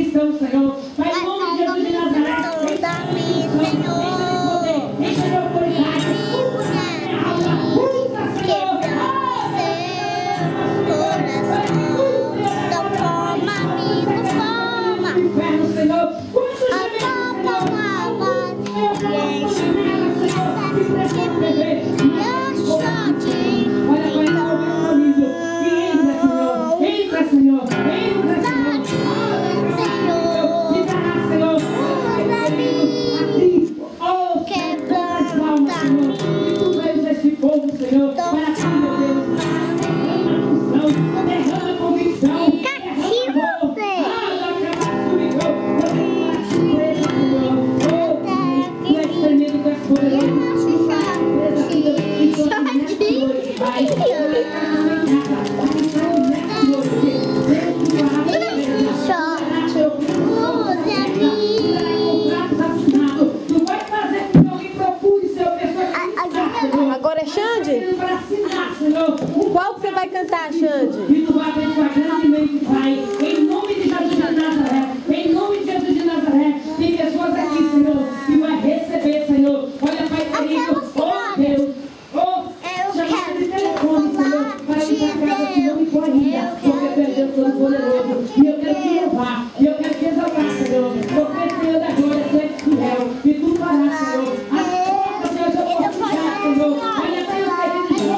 cristão, Senhor. Pai, em nome de Jesus de Nazaré. Agora é Xande? Qual que você vai cantar, Xande? E tu vai abençoar grandemente, Pai. Em nome de Jesus de Nazaré. Em nome de Jesus de Nazaré. Tem pessoas aqui, Senhor, que vai receber, Senhor. Olha, Pai querido. Oh, Deus. Oh, chamada de telefone, Senhor. Para ir para casa, Senhor, me corrija. Porque tu és Deus Todo-Poderoso. E eu quero te louvar. E eu quero te exaltar, Senhor. Porque, Senhor da glória, tu és fiel. E tu farás, Senhor. As portas, Senhor, eu posso fechar, Senhor. Olha, Senhor, querido,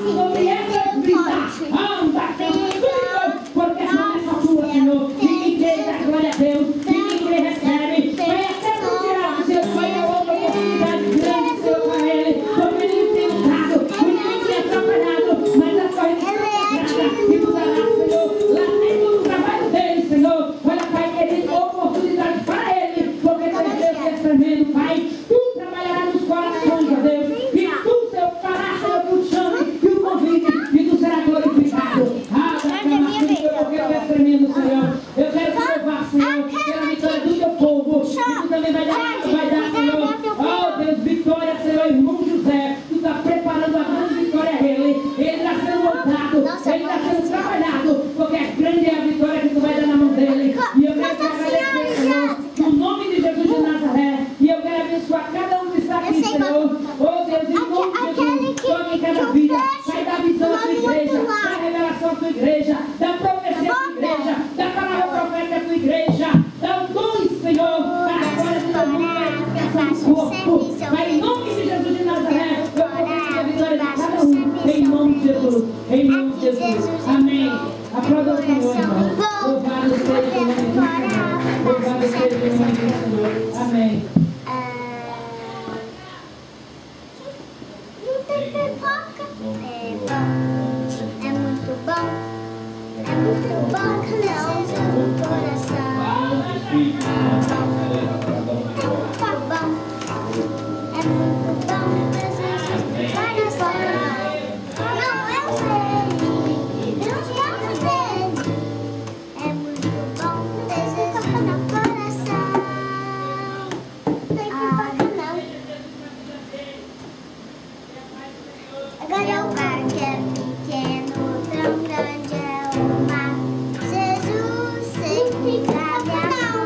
sobre essa vida, anda, Senhor, porque a promessa tua, Senhor, ninguém crê, dá glória a Deus, ninguém crê, recebe, vai até no tirar do seu pai, a outra oportunidade grande, Senhor, para ele, porque ele tem usado, o inimigo tem atrapalhado, mas a tua redenção e mudará, Senhor, lá dentro do trabalho dele, Senhor, olha, Pai, querido, oportunidade para ele, porque tu és Deus que és tremendo, Pai, tu trabalharás nos corações, ó Deus, e tu, Senhor, farás, Senhor, que o chame e o convite, e tu serás glorificado. Porque eu quero tremendo, Senhor. Eu quero te louvar, Senhor, pela vitória do teu povo. E tu também vai dar, Senhor. Oh, Deus, vitória, Senhor, irmão José. Tu está preparando a grande vitória a ele. Ele está sendo moldado, ele está sendo trabalhado, porque a grande é a vitória que tu vai dar na mão dele. E eu quero te agradecer, Senhor, no nome de Jesus de Nazaré. E eu quero abençoar cada um que está aqui, Senhor. Oh, Deus, em nome de Jesus, toque em cada vida. Sai da visão da tua igreja, da revelação da tua igreja, da profecia da tua igreja, da palavra profética da tua igreja. Dá o dom, Senhor, para a glória do teu nome, para a edificação do corpo. Mas em nome de Jesus de Nazaré, eu profetizo a vitória de cada um. Em nome de Jesus. Em nome de Jesus. Amém. Aplauda o Senhor, irmão. Louvado seja o nome do Senhor. Louvado seja o nome do Senhor. Amém. Não tem pipoca. É muito bom. É muito bom que Jesus no coração. É muito bom. É muito bom que Jesus no coração. Não, eu sei. Deus gosta dele. É muito bom ter Jesus no coração. Tem pipoca não. Agora é o mar que é pequeno, tão grande é o mar. Jesus sempre cabe a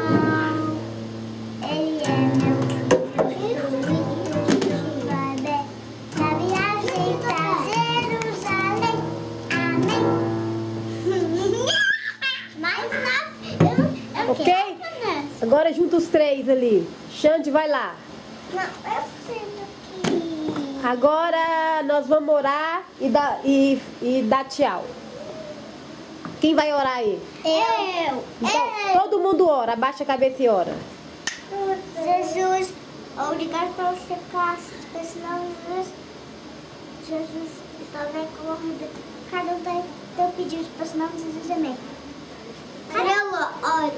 mão. Ele é meu filho que vai bem na viagem pra Jerusalém. Amém. Mas não, eu Ok? quero nessa. Agora junta os três ali. Xande, vai lá. Não, eu sinto que... Agora nós vamos orar e dar tchau. Quem vai orar aí? Eu. Então, todo mundo ora. Abaixa a cabeça e ora. Jesus, obrigado pelo seu caso especial. Jesus, também corrida. Cada um tem teu pedido especial. Jesus, amém. Eu oro.